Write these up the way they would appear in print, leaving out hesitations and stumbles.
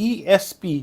ESP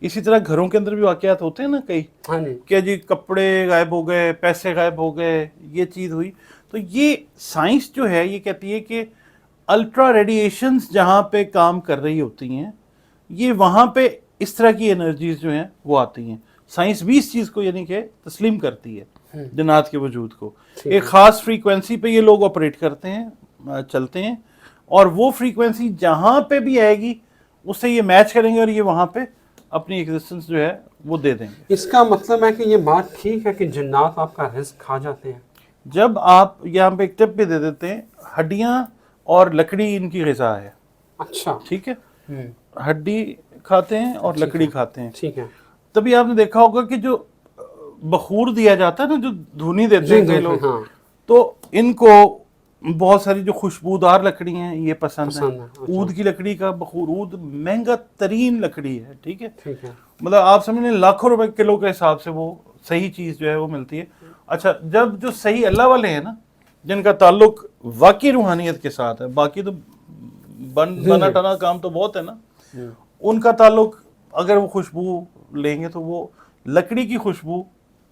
اسی طرح گھروں کے اندر بھی واقعات ہوتے ہیں نا کئی، ہاں جی، کہ جی کپڑے غائب ہو گئے، پیسے غائب ہو گئے، یہ چیز ہوئی. تو یہ سائنس جو ہے یہ کہتی ہے کہ الٹرا ریڈیشنز جہاں پہ کام کر رہی ہوتی ہیں، یہ وہاں پہ اس طرح کی انرجیز جو ہیں وہ آتی ہیں. سائنس بھی اس چیز کو یعنی کہ تسلیم کرتی ہے جنات کے وجود کو. ایک خاص فریکوینسی پہ یہ لوگ آپریٹ کرتے ہیں، چلتے ہیں، اور وہ فریکوینسی جہاں پہ بھی آئے گی اس سے یہ میچ کریں گے اور یہ وہاں پہ اپنی ایگزسٹنس جو ہے وہ دے دیں گے. اس کا مطلب ہے کہ یہ بات ٹھیک ہے کہ جنات آپ کا رزق کھا جاتے ہیں؟ جب آپ یہاں پہ ایک ٹپ بھی دے دیتے ہیں، ہڈیاں اور لکڑی ان کی غذا ہے. اچھا، ٹھیک ہے، ہڈی کھاتے ہیں اور لکڑی کھاتے ہیں. ٹھیک ہے. تبھی آپ نے دیکھا ہوگا کہ جو بخور دیا جاتا ہے نا، جو دھونی دیتے ہیں کئی لوگ، ہاں تو ان کو بہت ساری جو خوشبودار لکڑی ہیں یہ پسند ہیں. اود کی لکڑی کا بخور، اود مہنگا ترین لکڑی ہے. ٹھیک ہے، ٹھیک ہے. مطلب آپ سمجھ لیں لاکھوں روپے کلو کے حساب سے وہ صحیح چیز جو ہے وہ ملتی ہے. اچھا، جب جو صحیح اللہ والے ہیں نا، جن کا تعلق واقعی روحانیت کے ساتھ ہے، باقی تو بنا ٹنا کام تو بہت ہے نا، ان کا تعلق اگر وہ خوشبو لیں گے تو وہ لکڑی کی خوشبو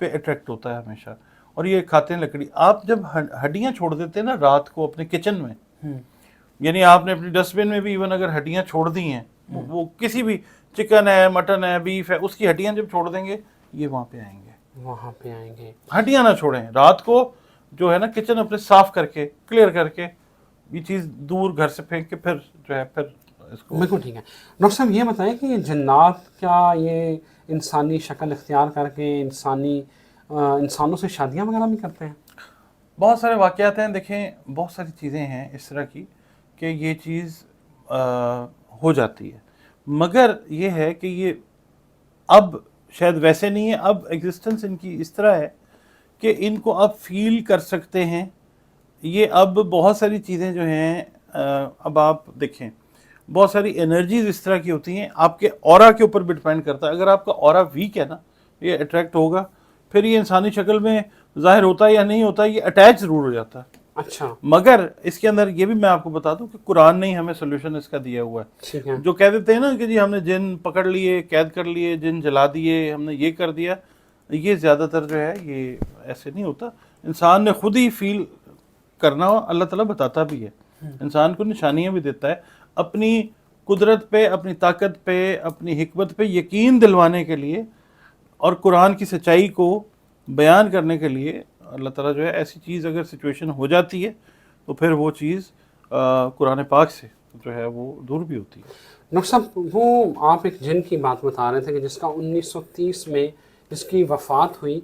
پہ اٹریکٹ ہوتا ہے ہمیشہ، اور یہ کھاتے ہیں لکڑی. آپ جب ہڈیاں چھوڑ دیتے ہیں نا رات کو اپنے کچن میں، یعنی آپ نے اپنی ڈسٹ بن میں بھی ایون اگر ہڈیاں چھوڑ دی ہیں، وہ کسی بھی چکن ہے، مٹن ہے، بیف ہے، اس کی ہڈیاں جب چھوڑ دیں گے یہ وہاں پہ آئیں گے. وہاں پہ آئیں گے. ہڈیاں نہ چھوڑیں رات کو، جو ہے نا کچن اپنے صاف کر کے کلیئر کر کے یہ چیز دور گھر سے پھینک کے پھر جو ہے پھر اس کو. بالکل ٹھیک ہے. ڈاکٹر صاحب یہ بتائیں کہ یہ جنات کیا یہ انسانی شکل اختیار کر کے انسانوں سے شادیاں وغیرہ بھی کرتے ہیں؟ بہت سارے واقعات ہیں. دیکھیں بہت ساری چیزیں ہیں اس طرح کی کہ یہ چیز ہو جاتی ہے، مگر یہ ہے کہ یہ اب شاید ویسے نہیں ہے. اب ایگزسٹنس ان کی اس طرح ہے کہ ان کو اب فیل کر سکتے ہیں. یہ اب بہت ساری چیزیں جو ہیں، اب آپ دیکھیں بہت ساری انرجیز اس طرح کی ہوتی ہیں، آپ کے اورا کے اوپر بھی ڈیپینڈ کرتا ہے. اگر آپ کا اورا ویک ہے نا، یہ اٹریکٹ ہوگا. پھر یہ انسانی شکل میں ظاہر ہوتا ہے یا نہیں ہوتا، یہ اٹیچ ضرور ہو جاتا ہے. اچھا. مگر اس کے اندر یہ بھی میں آپ کو بتا دوں کہ قرآن نے ہی ہمیں سولوشن اس کا دیا ہوا ہے. ٹھیک ہے. جو کہہ دیتے ہیں نا کہ جی ہم نے جن پکڑ لیے، قید کر لیے، جن جلا دیے، ہم نے یہ کر دیا، یہ زیادہ تر جو ہے یہ ایسے نہیں ہوتا. انسان نے خود ہی فیل کرنا، اللہ تعالیٰ بتاتا بھی ہے، انسان کو نشانیاں بھی دیتا ہے اپنی قدرت پہ، اپنی طاقت پہ، اپنی حکمت پہ یقین دلوانے کے لیے، اور قرآن کی سچائی کو بیان کرنے کے لیے. اللہ تعالیٰ جو ہے ایسی چیز اگر سچویشن ہو جاتی ہے تو پھر وہ چیز قرآن پاک سے جو ہے وہ دور بھی ہوتی ہے. ڈاکٹر صاحب وہ آپ ایک جن کی بات بتا رہے تھے کہ جس کا 1930 میں جس کی وفات ہوئی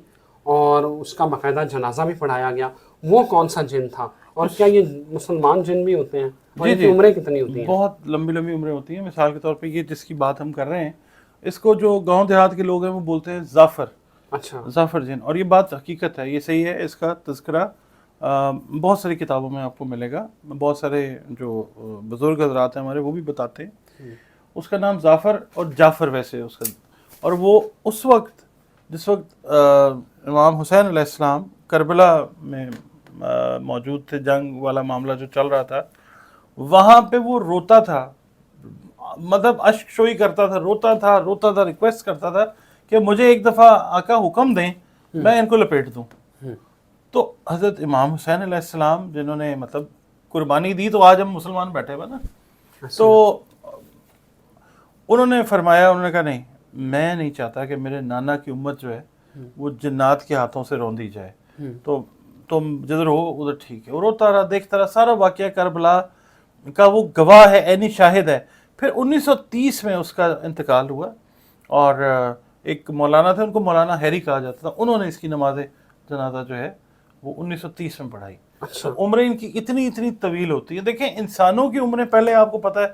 اور اس کا باقاعدہ جنازہ بھی پڑھایا گیا، وہ کون سا جن تھا؟ اور کیا یہ مسلمان جن بھی ہوتے ہیں؟ اور ان کی عمریں کتنی ہوتی ہیں؟ بہت لمبی لمبی عمریں ہوتی ہیں. مثال کے طور پہ یہ جس کی بات ہم کر رہے ہیں، اس کو جو گاؤں دیہات کے لوگ ہیں وہ بولتے ہیں زعفر. اچھا. زعفر جن. اور یہ بات حقیقت ہے، یہ صحیح ہے. اس کا تذکرہ بہت ساری کتابوں میں آپ کو ملے گا. بہت سارے جو بزرگ حضرات ہیں ہمارے وہ بھی بتاتے ہیں. اس کا نام زعفر اور جعفر ویسے اس کا. اور وہ اس وقت جس وقت امام حسین علیہ السلام کربلا میں موجود تھے، جنگ والا معاملہ جو چل رہا تھا، وہاں پہ وہ روتا تھا، مطلب اشک شوئی کرتا تھا، روتا تھا، ریکویسٹ کرتا تھا کہ مجھے ایک دفعہ آقا حکم دیں، میں ان کو لپیٹ دوں. تو حضرت امام حسین علیہ السلام جنہوں نے مطلب قربانی دی، تو آج ہم مسلمان بیٹھے ہوئے نا، تو انہوں نے فرمایا، انہوں نے کہا نہیں، میں نہیں چاہتا کہ میرے نانا کی امت جو ہے وہ جنات کے ہاتھوں سے روندی جائے، تو تم جدھر ہو ادھر ٹھیک ہے. وہ روتا رہا، دیکھتا رہا. سارا واقعہ کربلا کا وہ گواہ ہے، عینی شاہد ہے. پھر 1930 میں اس کا انتقال ہوا، اور ایک مولانا تھے، ان کو مولانا ہیری کہا جاتا تھا. انہوں نے اس کی نماز جنازہ جو ہے وہ 1930 میں پڑھائی. اچھا. عمریں ان کی اتنی طویل ہوتی ہیں. دیکھیں انسانوں کی عمریں پہلے آپ کو پتہ ہے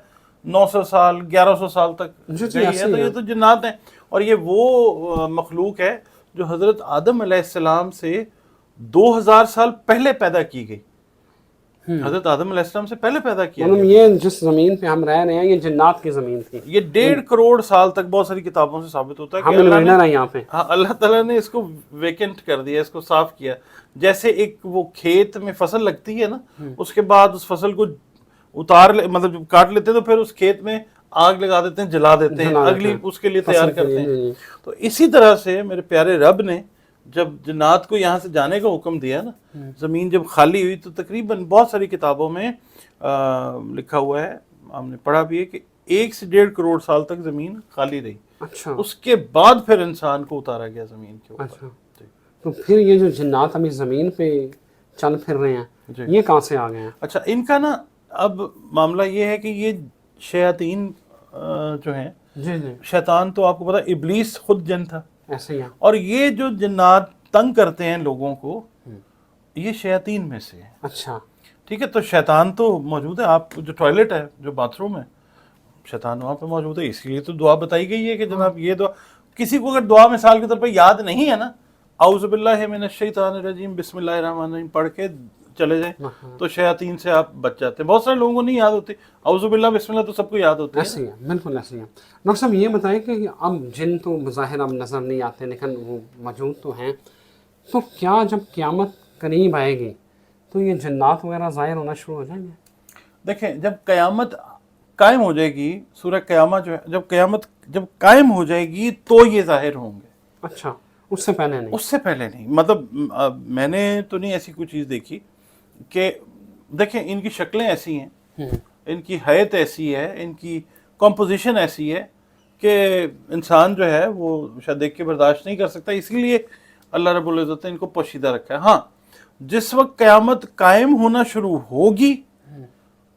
900 سال 1100 سال تک گئی ہے، تو یہ تو جنات ہیں. اور یہ وہ مخلوق ہے جو حضرت آدم علیہ السلام سے 2000 سال پہلے پیدا کی گئی. حضرت آدم علیہ السلام سے پہلے پیدا کیا گیا. یہ جس زمین پہ ہم رہ رہے ہیں یہ جنات کی زمین تھی. یہ 1.5 کروڑ سال تک بہت ساری کتابوں سے ثابت ہوتا ہے کہ اللہ تعالیٰ نے اس کو ویکنٹ کر دیا، اس کو صاف کیا. جیسے ایک وہ کھیت میں فصل لگتی ہے نا، اس کے بعد اس فصل کو اتار مطلب کاٹ لیتے تو پھر اس کھیت میں آگ لگا دیتے ہیں، جلا دیتے ہیں، جلا دیتے اگلی ہیں، اس کے لیے تیار فصل کے کرتے لیے، ہیں۔ جی۔ تو اسی طرح سے میرے پیارے رب نے جب جنات کو یہاں سے جانے کا حکم دیا نا، زمین جب خالی ہوئی تو تقریباً بہت ساری کتابوں میں لکھا ہوا ہے، ہم نے پڑھا بھی ہے کہ 1 سے 1.5 کروڑ سال تک زمین خالی رہی، اچھا اس کے بعد پھر انسان کو اتارا گیا زمین کے اوپر۔ اچھا، جی تو پھر یہ جو جنات ابھی زمین پہ چل پھر رہے ہیں، جی۔ یہ کہاں سے آ گئے ہیں؟ اچھا، ان کا نا اب معاملہ یہ ہے کہ یہ شیاطین جو ہیں، جی جی، شیطان تو آپ کو پتا ابلیس خود جن تھا، ایسے ہی ہے۔ اور یہ جو جنات تنگ کرتے ہیں لوگوں کو، یہ شیاطین میں سے ہے۔ اچھا ٹھیک ہے، تو شیطان تو موجود ہے، آپ جو ٹوائلٹ ہے، جو باتھ روم ہے، شیطان وہاں پہ موجود ہے، اسی لیے تو دعا بتائی گئی ہے کہ جناب یہ دعا، کسی کو اگر دعا مثال کے طور پہ یاد نہیں ہے نا، اعوذ باللہ من الشیطان الرجیم بسم اللہ الرحمن الرحیم پڑھ کے چلے جائیں تو شیاطین سے آپ بچ جاتے ہیں۔ بہت سارے لوگوں کو نہیں یاد ہوتی اعوذ باللہ بسم اللہ، تو سب کو یاد ہوتی ہے ایسے ہی ہے، بالکل ایسے ہی ہے۔ ڈاکٹر صاحب یہ بتائیں کہ اب جن تو بظاہر اب نظر نہیں آتے لیکن وہ موجود تو ہیں، تو کیا جب قیامت قریب آئے گی تو یہ جنات وغیرہ ظاہر ہونا شروع ہو جائیں گے؟ دیکھیں جب قیامت قائم ہو جائے گی، سورہ قیامت جو ہے، جب قیامت جب قائم ہو جائے گی تو یہ ظاہر ہوں گے، اچھا، اس سے پہلے نہیں؟ اس سے پہلے نہیں۔ مطلب میں نے تو نہیں ایسی کوئی چیز دیکھی کہ دیکھیں ان کی شکلیں ایسی ہیں، ان کی حیت ایسی ہے، ان کی کمپوزیشن ایسی ہے کہ انسان جو ہے وہ شاید دیکھ کے برداشت نہیں کر سکتا، اسی لیے اللہ رب العزت نے ان کو پوشیدہ رکھا ہے۔ ہاں، جس وقت قیامت قائم ہونا شروع ہوگی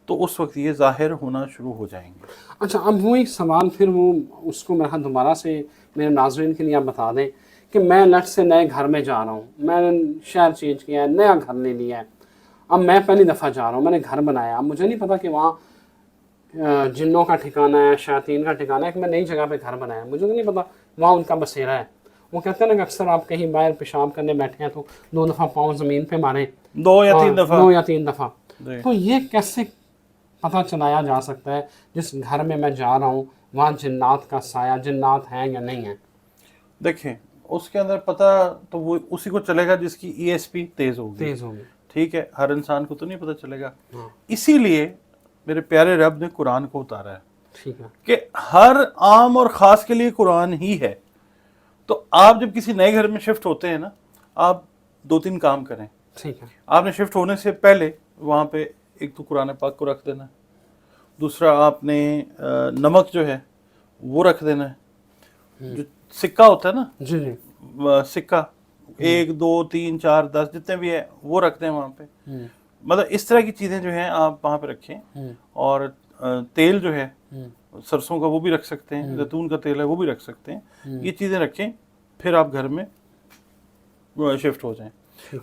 تو اس وقت یہ ظاہر ہونا شروع ہو جائیں گے۔ اچھا، اب وہ ایک سوال پھر وہ اس کو میرا دوبارہ سے میرے ناظرین کے لیے آپ بتا دیں کہ میں لٹ سے نئے گھر میں جا رہا ہوں، میں نے شہر چینج کیا ہے، نیا گھر لے لیا ہے، اب میں پہلی دفعہ جا رہا ہوں، میں نے گھر بنایا، اب مجھے نہیں پتا کہ وہاں جنوں کا ٹھکانہ ہے، شیاطین کا ٹھکانہ ہے، کہ میں نئی جگہ پہ گھر بنایا، مجھے نہیں پتا وہاں ان کا بسیرا ہے۔ وہ کہتے ہیں نا کہ اکثر آپ کہیں باہر پیشاب کرنے بیٹھے ہیں تو 2 دفعہ پاؤں زمین پہ ماریں، 2 یا 3 دفعہ۔ 2 یا 3 دفعہ۔ جی۔ تو یہ کیسے پتہ چلایا جا سکتا ہے جس گھر میں میں جا رہا ہوں وہاں جنات کا سایہ، جنات ہیں یا نہیں ہیں؟ دیکھیں اس کے اندر پتہ تو وہ اسی کو چلے گا جس کی ای ایس پی تیز ہوگی، تیز ہوگی۔ ٹھیک ہے، ہر انسان کو تو نہیں پتہ چلے گا۔ اسی لیے میرے پیارے رب نے قرآن کو اتارا ہے ٹھیک ہے، کہ ہر عام اور خاص کے لیے قرآن ہی ہے۔ تو آپ جب کسی نئے گھر میں شفٹ ہوتے ہیں نا، آپ 2-3 کام کریں۔ ٹھیک ہے، آپ نے شفٹ ہونے سے پہلے وہاں پہ ایک تو قرآن پاک کو رکھ دینا ہے، دوسرا آپ نے نمک جو ہے وہ رکھ دینا ہے، جو سکہ ہوتا ہے نا، جی جی، سکہ 1 2 3 4 10 جتنے بھی ہے وہ رکھ دیں وہاں پہ۔ مطلب اس طرح کی چیزیں جو ہیں آپ وہاں پہ رکھیں، اور تیل جو ہے سرسوں کا وہ بھی رکھ سکتے ہیں، زیتون کا تیل ہے وہ بھی رکھ سکتے ہیں، یہ چیزیں رکھیں، پھر آپ گھر میں شفٹ ہو جائیں۔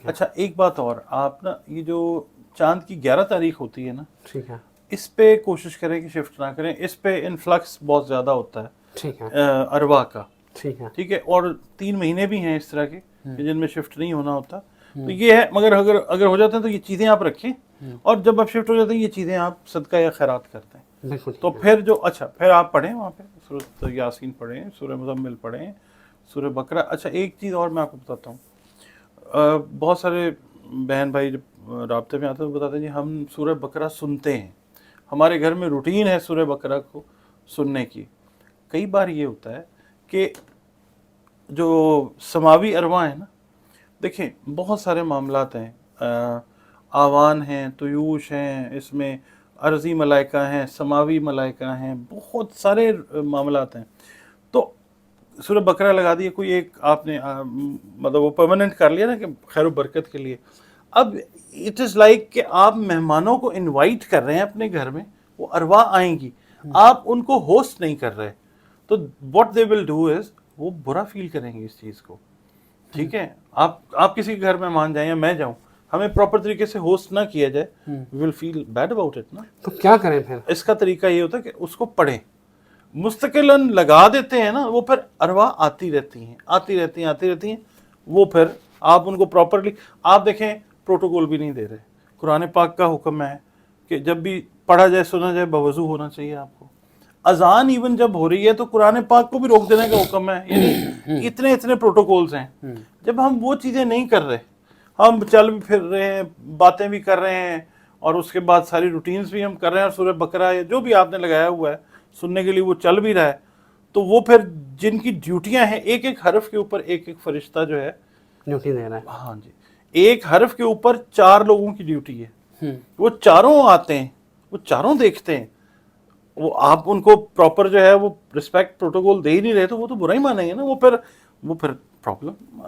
اچھا ایک بات اور، آپ نا یہ جو چاند کی 11 تاریخ ہوتی ہے نا، ٹھیک ہے، اس پہ کوشش کریں کہ شفٹ نہ کریں، اس پہ انفلکس بہت زیادہ ہوتا ہے ٹھیک ہے، ارواح کا، ٹھیک ہے، ٹھیک ہے، اور 3 مہینے بھی ہیں اس طرح کے کہ جن میں شفٹ نہیں ہونا ہوتا، تو یہ ہے۔ مگر اگر ہو جاتے ہیں تو یہ چیزیں آپ رکھیں، اور جب آپ شفٹ ہو جاتے ہیں یہ چیزیں آپ صدقہ یا خیرات کرتے ہیں۔ بالکل تو پھر جو اچھا پھر آپ پڑھیں وہاں پہ سورۃ یاسین پڑھیں، سورہ مزمل پڑھیں، سورہ بقرہ۔ اچھا ایک چیز اور میں آپ کو بتاتا ہوں، بہت سارے بہن بھائی جب رابطے میں آتے ہیں تو بتاتے ہیں جی ہم سورہ بقرہ سنتے ہیں، ہمارے گھر میں روٹین ہے سورہ بقرہ کو سننے کی۔ کئی بار یہ ہوتا ہے کہ جو سماوی ارواح ہیں نا، دیکھیں بہت سارے معاملات ہیں، آوان ہیں، طیوش ہیں، اس میں ارضی ملائکہ ہیں، سماوی ملائکہ ہیں، بہت سارے معاملات ہیں۔ تو سورہ بقرہ لگا دیے، کوئی ایک آپ نے مطلب وہ پرماننٹ کر لیا نا کہ خیر و برکت کے لیے۔ اب اٹ از لائک کہ آپ مہمانوں کو انوائٹ کر رہے ہیں اپنے گھر میں، وہ ارواح آئیں گی، آپ ان کو ہوسٹ نہیں کر رہے، تو what they will do is وہ برا فیل کریں گے اس چیز کو۔ ٹھیک ہے، آپ کسی کے گھر مہمان جائیں یا میں جاؤں، ہمیں پراپر طریقے سے ہوسٹ نہ کیا جائے، وی ول فیل بیڈ اباؤٹ اٹ نا۔ تو کیا کریں پھر؟ اس کا طریقہ یہ ہوتا ہے کہ اس کو پڑھیں، مستقلاً لگا دیتے ہیں نا، وہ پھر ارواح آتی رہتی ہیں، وہ پھر آپ ان کو پراپرلی، آپ دیکھیں پروٹوکول بھی نہیں دے رہے۔ قرآن پاک کا حکم ہے کہ جب بھی پڑھا جائے سنا جائے بوضو ہونا چاہیے آپ کو۔ اذان ایون جب ہو رہی ہے تو قرآن پاک کو بھی روک دینے کا حکم ہے، یعنی اتنے پروٹوکولز ہیں۔ جب ہم وہ چیزیں نہیں کر رہے، ہم چل بھی پھر رہے ہیں، باتیں بھی کر رہے ہیں، اور اس کے بعد ساری روٹینز بھی ہم کر رہے ہیں، اور سورہ بقرہ جو بھی آپ نے لگایا ہوا ہے سننے کے لیے وہ چل بھی رہا ہے، تو وہ پھر جن کی ڈیوٹیاں ہیں، ایک ایک حرف کے اوپر ایک ایک فرشتہ جو ہے ڈیوٹی دے رہا ہے. ہاں جی، ایک حرف کے اوپر 4 لوگوں کی ڈیوٹی ہے. ہم، وہ چاروں آتے ہیں، وہ چاروں دیکھتے ہیں. وہ آپ ان کو پراپر جو ہے وہ رسپیکٹ پروٹوکول دے ہی نہیں رہے تو وہ تو برا ہی مانیں گے نا. وہ پھر پرابلم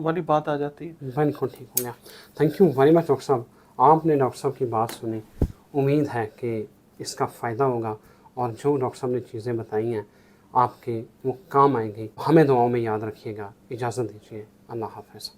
والی بات آ جاتی ہے. بالکل ٹھیک ہو گیا. Thank you very much doctor صاحب. آپ نے ڈاکٹر صاحب کی بات سنی، امید ہے کہ اس کا فائدہ ہوگا، اور جو ڈاکٹر صاحب نے چیزیں بتائی ہیں آپ کے وہ کام آئیں گی. ہمیں دعاؤں میں یاد رکھیے گا. اجازت دیجیے. اللہ حافظ.